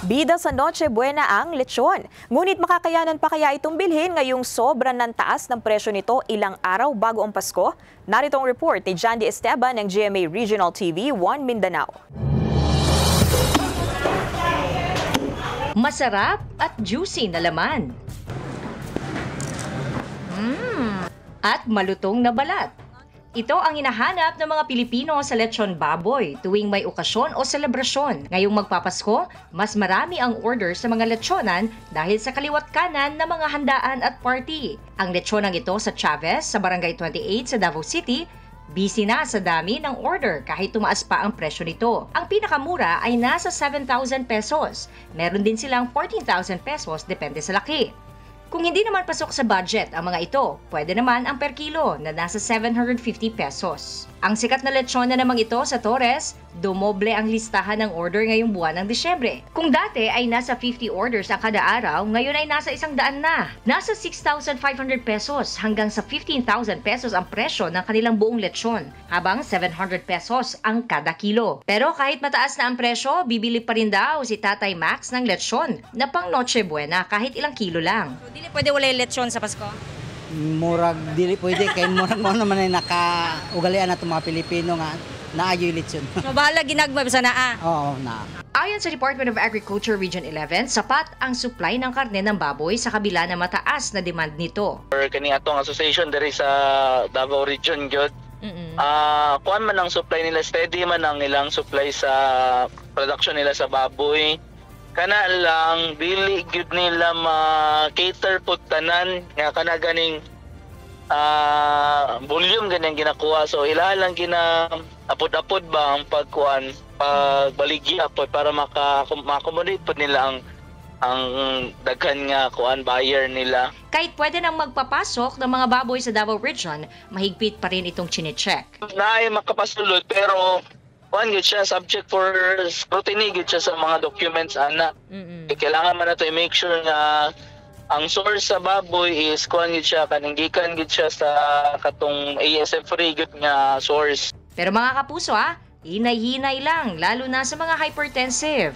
Bida sa Noche Buena ang lechon. Ngunit makakayanan pa kaya itong bilhin ngayong sobrang ng taas ng presyo nito ilang araw bago ang Pasko? Narito ang report ni Jandy Esteban ng GMA Regional TV 1 Mindanao. Masarap at juicy na laman. At malutong na balat. Ito ang hinahanap ng mga Pilipino sa lechon baboy tuwing may okasyon o selebrasyon. Ngayong magpapasko, mas marami ang order sa mga lechonan dahil sa kaliwat kanan ng mga handaan at party. Ang lechonang ito sa Chavez sa Barangay 28 sa Davao City, busy na sa dami ng order kahit tumaas pa ang presyo nito. Ang pinakamura ay nasa 7,000 pesos. Meron din silang 14,000 pesos depende sa laki. Kung hindi naman pasok sa budget ang mga ito, pwede naman ang per kilo na nasa 750 pesos. Ang sikat na lechon na namang ito sa Torres, dumoble ang listahan ng order ngayong buwan ng Disyembre. Kung dati ay nasa 50 orders ang kada araw, ngayon ay nasa 100 na. Nasa 6,500 pesos hanggang sa 15,000 pesos ang presyo ng kanilang buong lechon, habang 700 pesos ang kada kilo. Pero kahit mataas na ang presyo, bibili pa rin daw si Tatay Max ng lechon na pang Noche Buena kahit ilang kilo lang. Dili pwede wala lechon sa Pasko? Murag dili pwede kay murag mo naman ay nakaugalian nato mga Pilipino nga naayoy lechon. So bahala ginagmay sa naa. Oo, na. Ayon sa Department of Agriculture Region 11, sapat ang supply ng karne ng baboy sa kabila na mataas na demand nito. Kani atong association diri sa Davao Region gyud. Kuan man ang supply nila, steady man ang ilang supply sa production nila sa baboy. Kana lang dili gyud nila ma-cater pud tanan nga kana ganing volume ganyan ginakuha, so ila lang gina apod-apod ba ang pagkuan pagbaligya pod para ma-accommodate pud nila ang daghan nga kuan buyer nila. Kahit pwede nang magpapasok ng mga baboy sa Davao Region, mahigpit pa rin itong chine-check. Naay makapasulod pero kuan gyud siya subject for scrutiny gyud siya sa mga documents ana. Kailangan man nato i-make sure nga ang source sa baboy is kuan gyud siya kaninggikan gyud siya sa katong ASF free gyud nga source. Pero mga kapuso hinay-hinay lang lalo na sa mga hypertensive.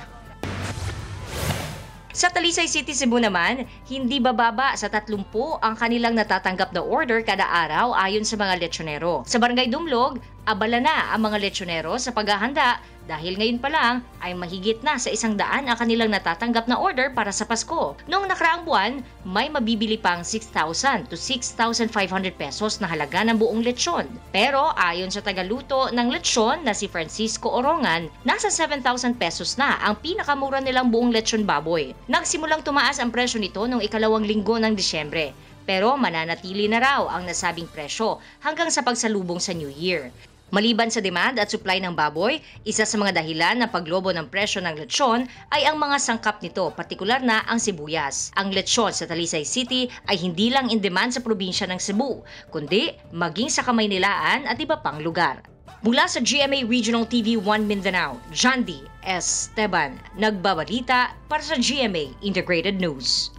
Sa Talisay City, Cebu naman, hindi bababa sa 30 ang kanilang natatanggap na order kada araw ayon sa mga lechonero. Sa Barangay Dumlog, abala na ang mga lechonero sa paghahanda dahil ngayon pa lang ay mahigit na sa 100 ang kanilang natatanggap na order para sa Pasko. Noong nakaraang buwan, may mabibili pang 6,000 to 6,500 pesos na halaga ng buong lechon. Pero ayon sa tagaluto ng lechon na si Francisco Orongan, nasa 7,000 pesos na ang pinakamura nilang buong lechon baboy. Nagsimulang tumaas ang presyo nito noong ikalawang linggo ng Disyembre. Pero mananatili na raw ang nasabing presyo hanggang sa pagsalubong sa New Year. Maliban sa demand at supply ng baboy, isa sa mga dahilan ng paglobo ng presyo ng lechon ay ang mga sangkap nito, partikular na ang sibuyas. Ang lechon sa Talisay City ay hindi lang in demand sa probinsya ng Cebu, kundi maging sa Kamaynilaan at iba pang lugar. Mula sa GMA Regional TV 1 Mindanao, Jandy Esteban, nagbabalita para sa GMA Integrated News.